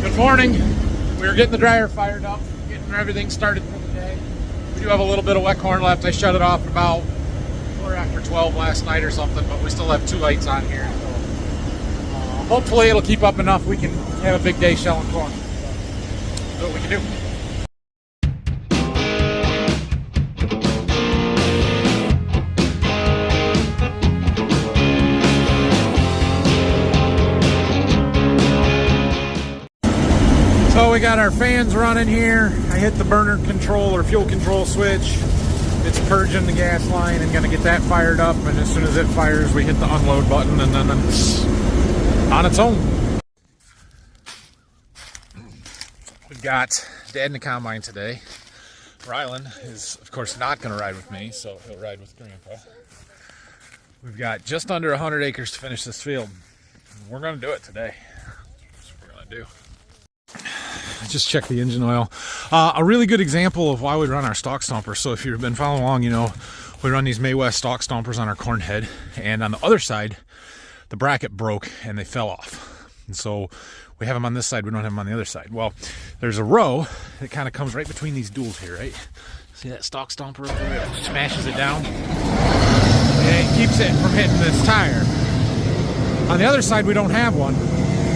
Good morning. We were getting the dryer fired up, getting everything started for the day. We do have a little bit of wet corn left. I shut it off about after 12 last night or something, but we still have 2 lights on here. So, hopefully it'll keep up enough we can have a big day shelling corn. So, what we can do. So we got our fans running here. I hit the burner control or fuel control switch. It's purging the gas line and gonna get that fired up, and as soon as it fires we hit the unload button and then it's on its own. We've got Dad in the combine today. Rylan is of course not gonna ride with me, so he'll ride with Grandpa. We've got just under 100 acres to finish this field. We're gonna do it today. That's what we're gonna do. Just check the engine oil. A really good example of why we run our stock stompers. So if you've been following along, you know we run these May West stock stompers on our corn head, and on the other side the bracket broke and they fell off, and so we have them on this side, we don't have them on the other side. Well, there's a row that kind of comes right between these duals here, right? See that stock stomper up there? It smashes it down and it keeps it from hitting this tire. On the other side we don't have one.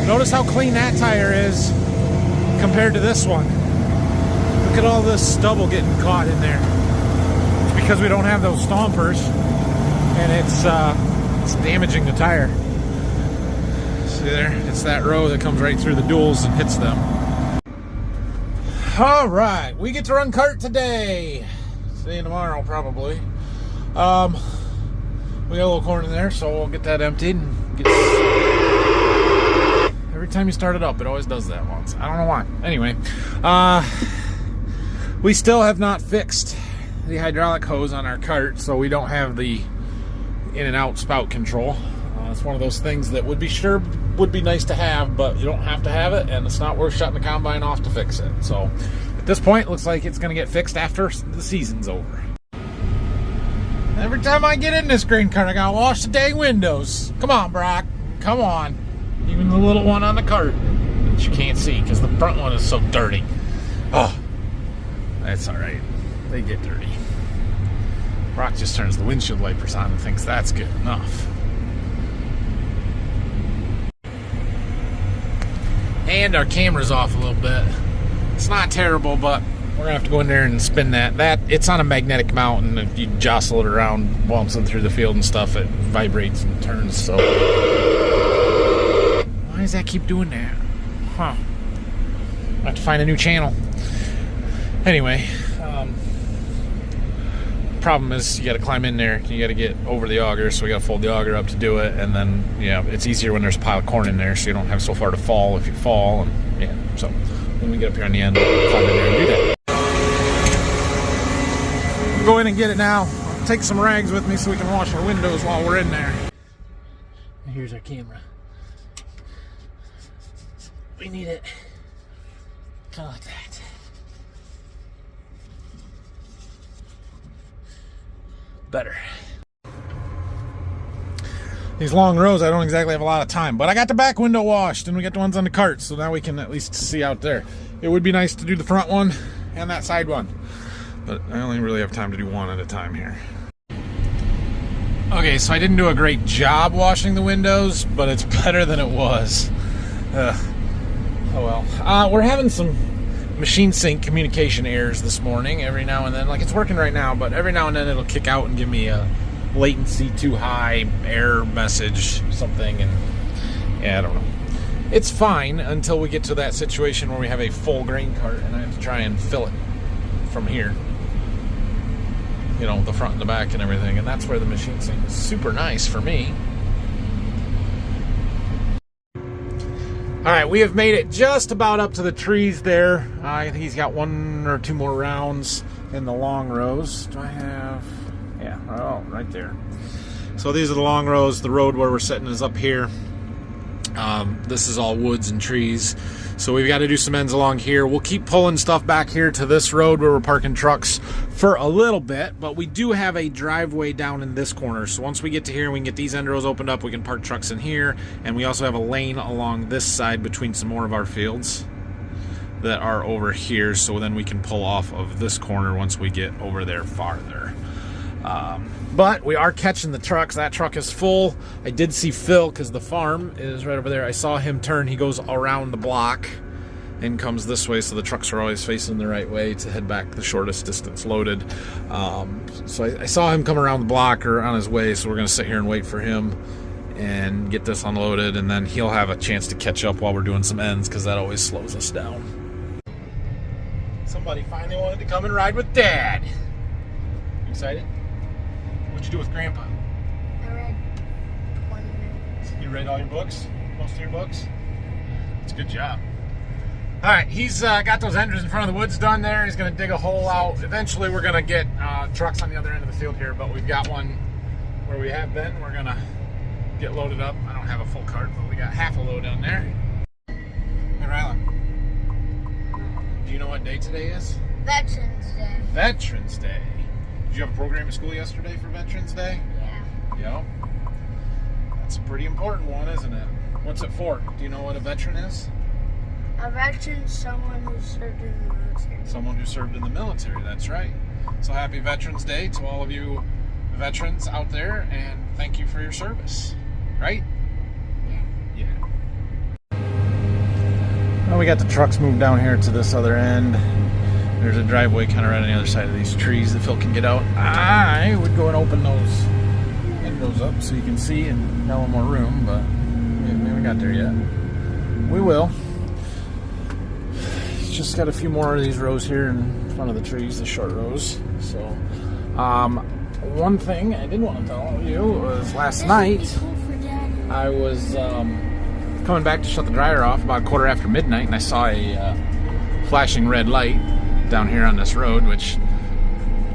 Notice how clean that tire is compared to this one. Look at all this stubble getting caught in there. It's because we don't have those stompers, and it's damaging the tire. See there? It's that row that comes right through the duals and hits them. All right, we get to run cart today. See you tomorrow probably. We got a little corn in there, so we'll get that emptied and get. Every time you start it up, it always does that once. I don't know why. Anyway, we still have not fixed the hydraulic hose on our cart, so we don't have the in and out spout control. It's one of those things that would be nice to have, but you don't have to have it, and it's not worth shutting the combine off to fix it. So at this point, it looks like it's going to get fixed after the season's over. Every time I get in this grain cart, I gotta wash the dang windows. Come on, Brock. Come on. Even the little one on the cart that you can't see because the front one is so dirty. Oh, that's all right. They get dirty. Brock just turns the windshield wipers on and thinks that's good enough. And our camera's off a little bit. It's not terrible, but we're gonna have to go in there and spin that. It's on a magnetic mount, and if you jostle it around, bouncing through the field and stuff, it vibrates and turns. So. Why does that keep doing that? Huh. I have to find a new channel. Anyway, problem is you got to climb in there. You got to get over the auger, so we got to fold the auger up to do it. And then, yeah, it's easier when there's a pile of corn in there, so you don't have so far to fall if you fall. And yeah, so when we get up here on the end, we'll climb in there and do that. We'll go in and get it now. I'll take some rags with me so we can wash our windows while we're in there. And here's our camera. We need it kind of like that. Better. These long rows, I don't exactly have a lot of time, but I got the back window washed and we got the ones on the cart, so now we can at least see out there. It would be nice to do the front one and that side one, but I only really have time to do one at a time here. Okay, so I didn't do a great job washing the windows, but it's better than it was. Oh well. We're having some machine sync communication errors this morning every now and then. Like, it's working right now, but every now and then it'll kick out and give me a latency too high error message, something, and yeah, I don't know. It's fine until we get to that situation where we have a full grain cart and I have to try and fill it from here. You know, the front and the back and everything, and that's where the machine sync is super nice for me. Alright, we have made it just about up to the trees there. I think he's got 1 or 2 more rounds in the long rows. Do I have... yeah, oh, right there. So these are the long rows. The road where we're sitting is up here. This is all woods and trees, so we've got to do some ends along here. We'll keep pulling stuff back here to this road where we're parking trucks for a little bit, but we do have a driveway down in this corner. So once we get to here and we can get these end rows opened up, we can park trucks in here, and we also have a lane along this side between some more of our fields that are over here, so then we can pull off of this corner once we get over there farther. But we are catching the trucks. That truck is full. I did see Phil, because the farm is right over there. I saw him turn. He goes around the block and comes this way, so the trucks are always facing the right way to head back the shortest distance loaded. So I saw him come around the block or on his way, so we're going to sit here and wait for him and get this unloaded, and then he'll have a chance to catch up while we're doing some ends, because that always slows us down. Somebody finally wanted to come and ride with Dad. You excited? What'd you do with Grandpa? I read 20 minutes. You read all your books? Most of your books? That's a good job. Alright, he's got those enders in front of the woods done there. He's going to dig a hole out. Eventually we're going to get trucks on the other end of the field here, but we've got one where we have been. We're going to get loaded up. I don't have a full cart, but we got half a load down there. Hey, Rylan. Do you know what day today is? Veterans Day. Veterans Day. Did you have a program at school yesterday for Veterans Day? Yeah. Yeah. That's a pretty important one, isn't it? What's it for? Do you know what a veteran is? A veteran is someone who served in the military. Someone who served in the military, that's right. So happy Veterans Day to all of you veterans out there, and thank you for your service. Right? Yeah. Yeah. Well, we got the trucks moved down here to this other end. There's a driveway kind of right on the other side of these trees that Phil can get out. I would go and open those windows up so you can see and have a little more room, but we haven't got there yet. We will. Just got a few more of these rows here in front of the trees, the short rows. So, one thing I did want to tell you was last night I was coming back to shut the dryer off about midnight, and I saw a flashing red light down here on this road, which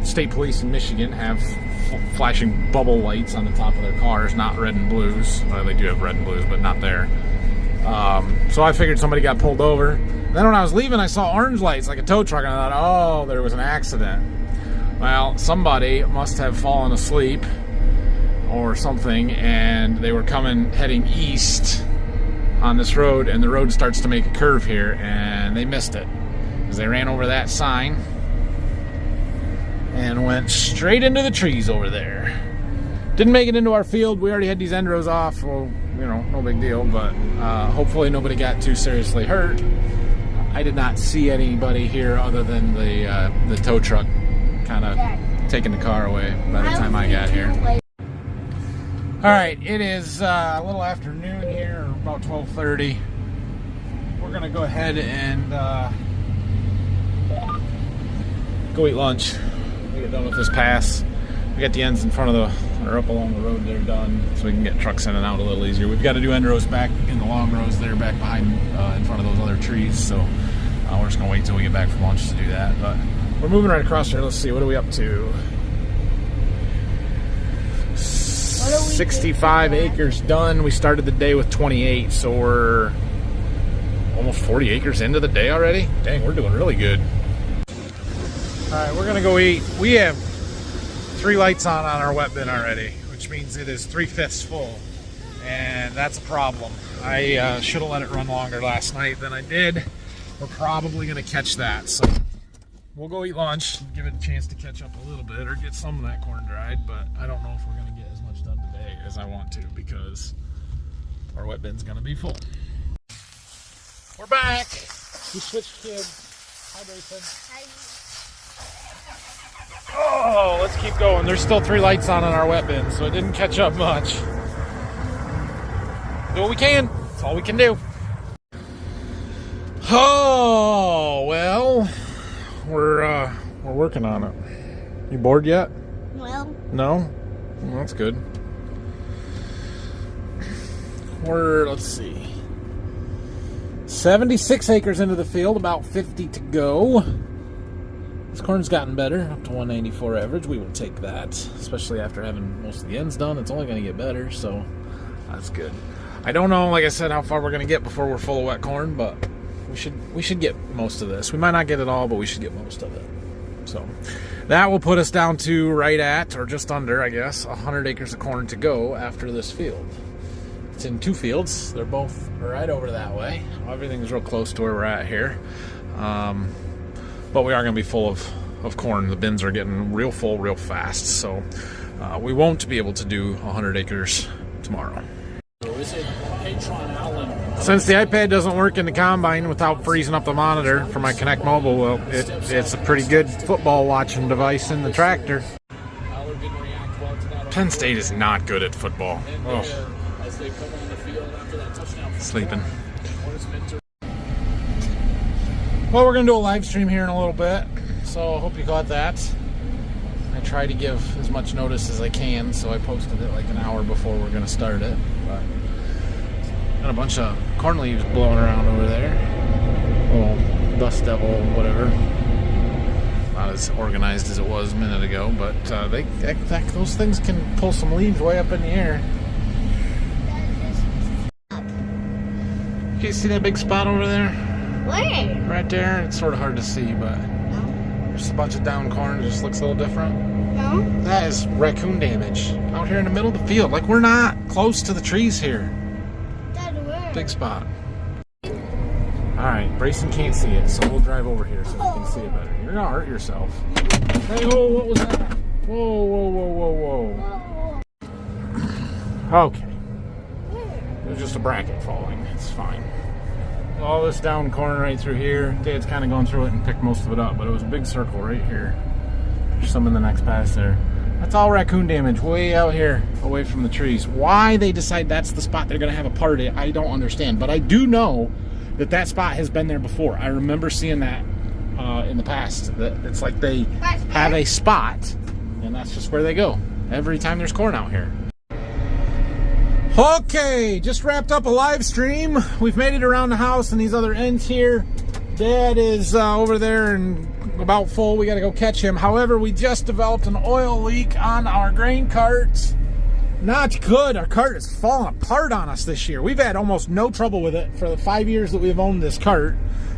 state police in Michigan have flashing bubble lights on the top of their cars, not red and blues. Well, they do have red and blues, but not there. So I figured somebody got pulled over. And then when I was leaving, I saw orange lights like a tow truck, and I thought, oh, there was an accident. Well, somebody must have fallen asleep or something, and they were heading east on this road, and the road starts to make a curve here, and they missed it. They ran over that sign and went straight into the trees over there. Didn't make it into our field. We already had these end rows off. Well, you know, no big deal, but hopefully nobody got too seriously hurt. I did not see anybody here other than the tow truck kind of taking the car away by the time I got here. Alright, it is a little afternoon here, about 12:30. We're going to go ahead and go eat lunch. We get done with this pass. We got the ends in front of or up along the road there done, so we can get trucks in and out a little easier. We've got to do end rows back in the long rows there, back behind, in front of those other trees, so we're just going to wait till we get back from lunch to do that. But we're moving right across here. Let's see, what are we up to? 65 acres done. We started the day with 28, so we're almost 40 acres into the day already. Dang, we're doing really good. Alright, we're gonna go eat. We have 3 lights on our wet bin already, which means it is 3/5 full, and that's a problem. I should have let it run longer last night than I did. We're probably gonna catch that, so we'll go eat lunch, give it a chance to catch up a little bit, or get some of that corn dried, but I don't know if we're gonna get as much done today as I want to, because our wet bin's gonna be full. We're back. We switched kids. Hi, Grayson. Hi. Oh, let's keep going. There's still 3 lights on our wet bin, so it didn't catch up much. Do what we can. That's all we can do. Oh, well, we're working on it. You bored yet? Well. No? Well, that's good. Let's see. 76 acres into the field, about 50 to go. This corn's gotten better, up to 194 average. We will take that, especially after having most of the ends done. It's only going to get better, so that's good. I don't know, like I said, how far we're gonna get before we're full of wet corn, but we should get most of this. We might not get it all, but we should get most of it. So that will put us down to right at, or just under, I guess, 100 acres of corn to go after this field. It's in 2 fields. They're both right over that way. Everything's real close to where we're at here. But we are going to be full of corn. The bins are getting real full real fast. So we won't be able to do 100 acres tomorrow. Since the iPad doesn't work in the combine without freezing up the monitor for my Connect Mobile, well, it's a pretty good football watching device in the tractor. Penn State is not good at football. Oh. Sleeping. Well, we're going to do a live stream here in a little bit, so I hope you got that. I try to give as much notice as I can, so I posted it like an hour before we're going to start it. But got a bunch of corn leaves blowing around over there. Little dust devil, whatever. Not as organized as it was a minute ago, but those things can pull some leaves way up in the air. Can you see that big spot over there? Where? Right there. It's sort of hard to see, but there's a bunch of down corn. It just looks a little different. No. That is raccoon damage out here in the middle of the field. Like, we're not close to the trees here. Dad, where? Big spot. Alright, Brayson can't see it, so we'll drive over here so we can see it better. You're gonna hurt yourself. Hey, whoa, what was that? Whoa, whoa, whoa, whoa, whoa. Okay. It was just a bracket falling. It's fine. All this down corn right through here. Dad's kind of gone through it and picked most of it up, but it was a big circle right here. There's some in the next pass there. That's all raccoon damage way out here, away from the trees. Why they decide that's the spot they're going to have a party, I don't understand. But I do know that that spot has been there before. I remember seeing that in the past. That it's like they have a spot, and that's just where they go every time there's corn out here. Okay, just wrapped up a live stream. We've made it around the house and these other ends here. Dad is over there and about full. We got to go catch him. However, we just developed an oil leak on our grain cart. Not good. Our cart is falling apart on us this year. We've had almost no trouble with it for the 5 years that we've owned this cart.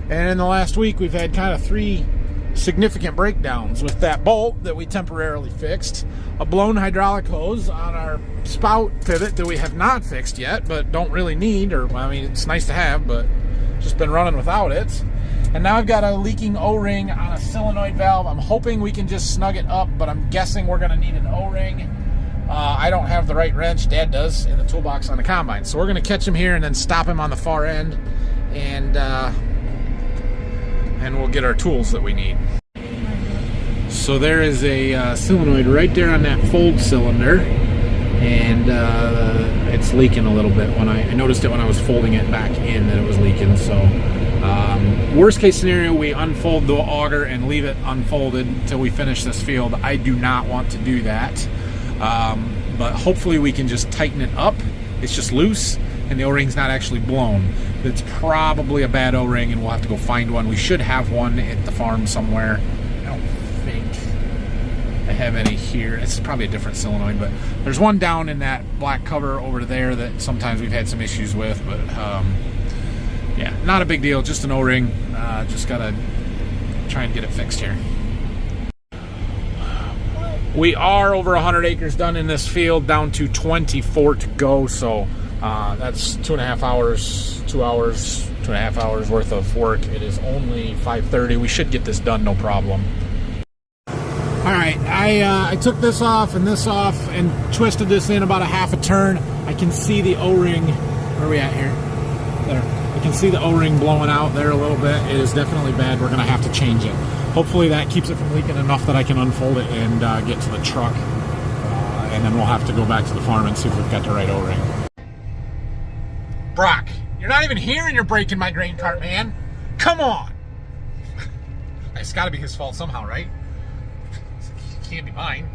And in the last week, we've had kind of 3 significant breakdowns with that bolt that we temporarily fixed, a blown hydraulic hose on our spout pivot that we have not fixed yet, but don't really need, or I mean, it's nice to have, but just been running without it. And now I've got a leaking O-ring on a solenoid valve. I'm hoping we can just snug it up, but I'm guessing we're going to need an O-ring. I don't have the right wrench. Dad does in the toolbox on the combine. So we're going to catch him here and then stop him on the far end, and we'll get our tools that we need. So there is a solenoid right there on that fold cylinder, and it's leaking a little bit. When I noticed it when I was folding it back in that it was leaking. So worst case scenario, we unfold the auger and leave it unfolded until we finish this field. I do not want to do that, but hopefully we can just tighten it up. It's just loose and the O-ring's not actually blown. It's probably a bad O-ring and we'll have to go find one. We should have one at the farm somewhere. I don't think I have any here. It's probably a different solenoid, but there's one down in that black cover over there that sometimes we've had some issues with, but yeah, not a big deal, just an O-ring. Just gotta try and get it fixed here. We are over 100 acres done in this field, down to 24 to go, so that's 2.5 hours, 2 hours, 2.5 hours worth of work. It is only 5:30. We should get this done, no problem. All right, I took this off and twisted this in about a half a turn. I can see the O-ring. Where are we at here? There. I can see the O-ring blowing out there a little bit. It is definitely bad. We're going to have to change it. Hopefully that keeps it from leaking enough that I can unfold it and get to the truck. And then we'll have to go back to the farm and see if we've got the right O-ring. Brock, you're not even here and you're breaking my grain cart, man. Come on. It's got to be his fault somehow, right? It can't be mine.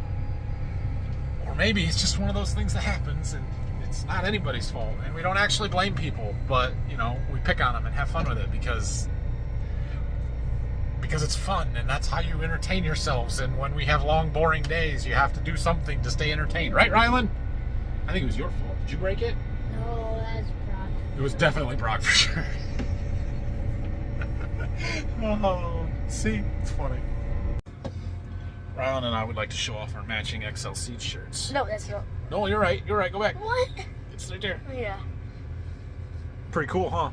Or maybe it's just one of those things that happens and it's not anybody's fault. And we don't actually blame people, but, you know, we pick on them and have fun with it because it's fun and that's how you entertain yourselves. And when we have long, boring days, you have to do something to stay entertained. Right, Rylan? I think it was your fault. Did you break it? No, that's It was definitely Brock for sure. Oh, see? It's funny. Rylan and I would like to show off our matching XL Seed shirts. No, that's not. No, you're right. You're right. Go back. What? It's right there. Yeah. Pretty cool, huh?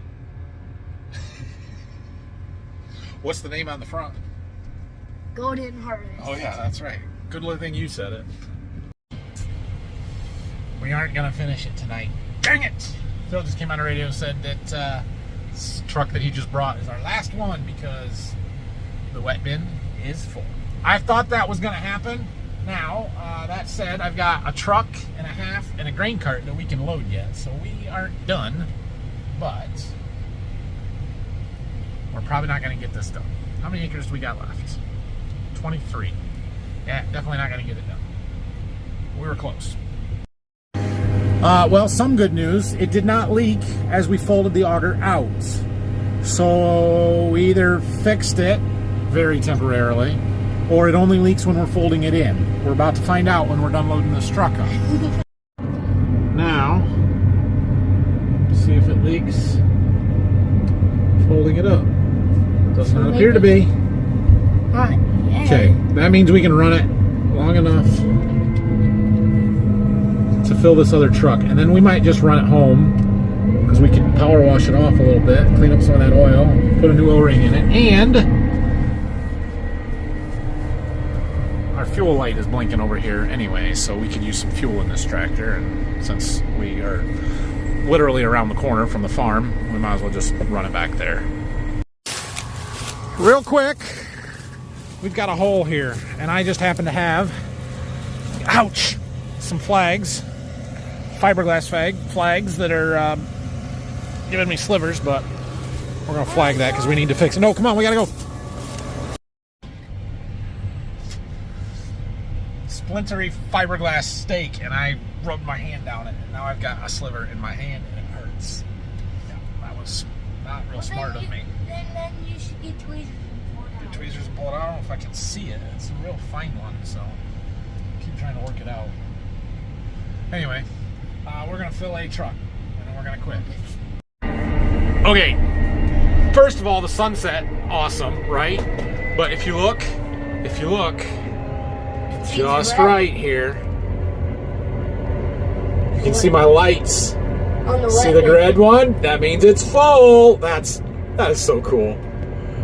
What's the name on the front? Golden Harvest. Oh, yeah, that's right. Good little thing you said it. We aren't going to finish it tonight. Dang it! Phil just came on the radio and said that this truck that he just brought is our last one because the wet bin is full. I thought that was going to happen. Now, that said, I've got a truck and a half and a grain cart that we can load yet, so we aren't done, but we're probably not going to get this done. How many acres do we got left? 23. Yeah, definitely not going to get it done. We were close. Well, some good news. It did not leak as we folded the auger out. So we either fixed it very temporarily, or it only leaks when we're folding it in. We're about to find out when we're done loading this truck up. Now, see if it leaks. Folding it up. Does not appear to be. Okay, that means we can run it long enough to fill this other truck, and then we might just run it home because we can power wash it off a little bit, clean up some of that oil, put a new O-ring in it, and our fuel light is blinking over here anyway, so we could use some fuel in this tractor, and since we are literally around the corner from the farm, we might as well just run it back there. Real quick, we've got a hole here, and I just happen to have, ouch, some flags, fiberglass flags that are giving me slivers, but we're going to flag that because we need to fix it. No, come on, we got to go. Splintery fiberglass stake, and I rubbed my hand down it, and now I've got a sliver in my hand, and it hurts. Yeah, that was not real smart of me. Then you should get tweezers and pull it out. Get tweezers and pull it out. I don't know if I can see it. It's a real fine one, so keep trying to work it out. Anyway, we're going to fill a truck, and then we're going to quit. Okay, first of all, the sunset, awesome, right? But if you look, just right here, you can see my lights. On the See the red one? That means it's full. That is so cool.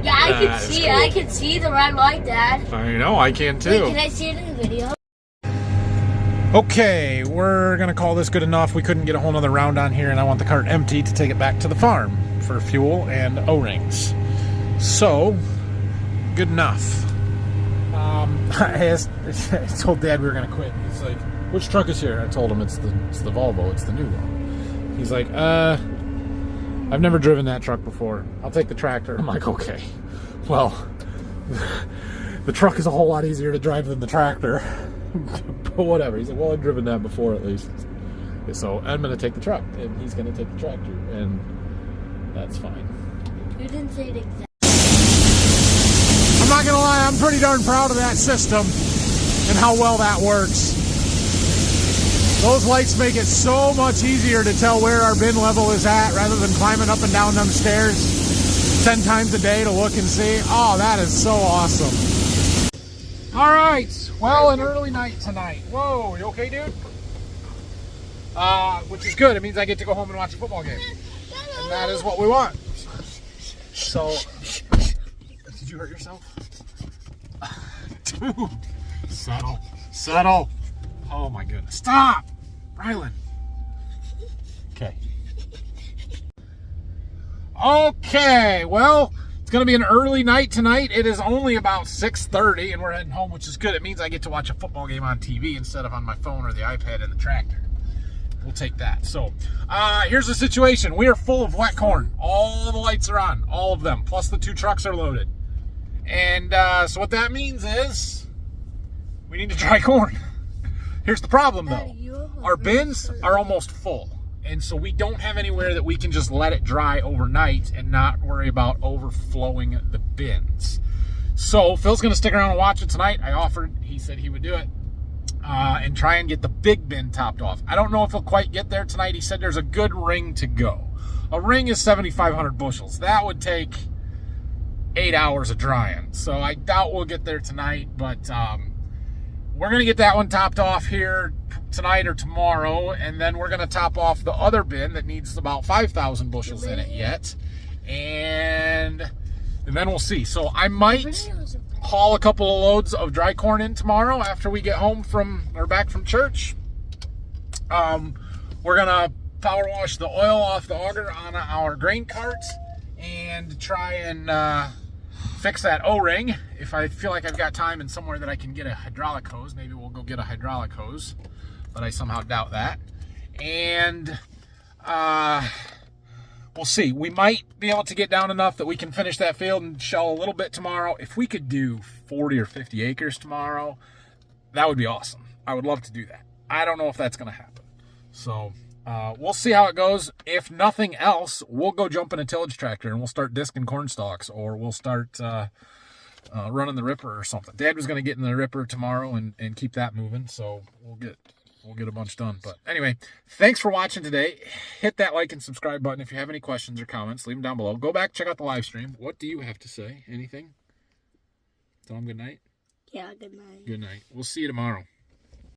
Yeah, I can see it. I can see the red light, Dad. I know, I can too. Wait, can I see it in the video? Okay, we're gonna call this good enough. We couldn't get a whole nother round on here, and I want the cart empty to take it back to the farm for fuel and O-rings. So, good enough. I told Dad we were gonna quit. He's like, "Which truck is here?" I told him it's the Volvo. It's the new one. He's like, I've never driven that truck before. I'll take the tractor." I'm like, okay. Well, the truck is a whole lot easier to drive than the tractor. But whatever. He's like, well, I've driven that before at least. So I'm going to take the truck, and he's going to take the tractor, and that's fine. You didn't say it exactly. I'm not going to lie, I'm pretty darn proud of that system and how well that works. Those lights make it so much easier to tell where our bin level is at rather than climbing up and down them stairs 10 times a day to look and see. Oh, that is so awesome. All right, well, an early night tonight. Whoa, you okay, dude? Which is good. It means I get to go home and watch a football game. And that is what we want. So, did you hurt yourself? Dude, settle. Oh my goodness. Stop! Rylan. Okay, well, it's going to be an early night tonight. It is only about 6:30 and we're heading home, which is good. It means I get to watch a football game on TV instead of on my phone or the iPad in the tractor. We'll take that. So, here's the situation. We are full of wet corn. All the lights are on, all of them, plus the 2 trucks are loaded. And so what that means is we need to dry corn. Here's the problem, though. Our bins are almost full. And so we don't have anywhere that we can just let it dry overnight and not worry about overflowing the bins. So Phil's going to stick around and watch it tonight. I offered, he said he would do it, and try and get the big bin topped off. I don't know if he'll quite get there tonight. He said there's a good ring to go. a ring is 7,500 bushels. That would take 8 hours of drying. So I doubt we'll get there tonight, but we're going to get that one topped off here tonight or tomorrow, and then we're going to top off the other bin that needs about 5,000 bushels in it yet. And then we'll see. So I might haul a couple of loads of dry corn in tomorrow after we get home back from church. We're gonna power wash the oil off the auger on our grain cart and try and fix that O-ring. If I feel like I've got time and somewhere that I can get a hydraulic hose, maybe we'll go get a hydraulic hose, but I somehow doubt that. And we'll see. We might be able to get down enough that we can finish that field and shell a little bit tomorrow. If we could do 40 or 50 acres tomorrow, that would be awesome. I would love to do that. I don't know if that's going to happen. So we'll see how it goes. If nothing else, we'll go jump in a tillage tractor and we'll start disking corn stalks, or we'll start running the ripper or something. Dad was going to get in the ripper tomorrow and keep that moving, so we'll get a bunch done. But anyway, thanks for watching today. Hit that like and subscribe button. If you have any questions or comments, leave them down below. Go back, check out the live stream. What do you have to say? Anything? Tell them good night? Yeah, good night. Good night. We'll see you tomorrow.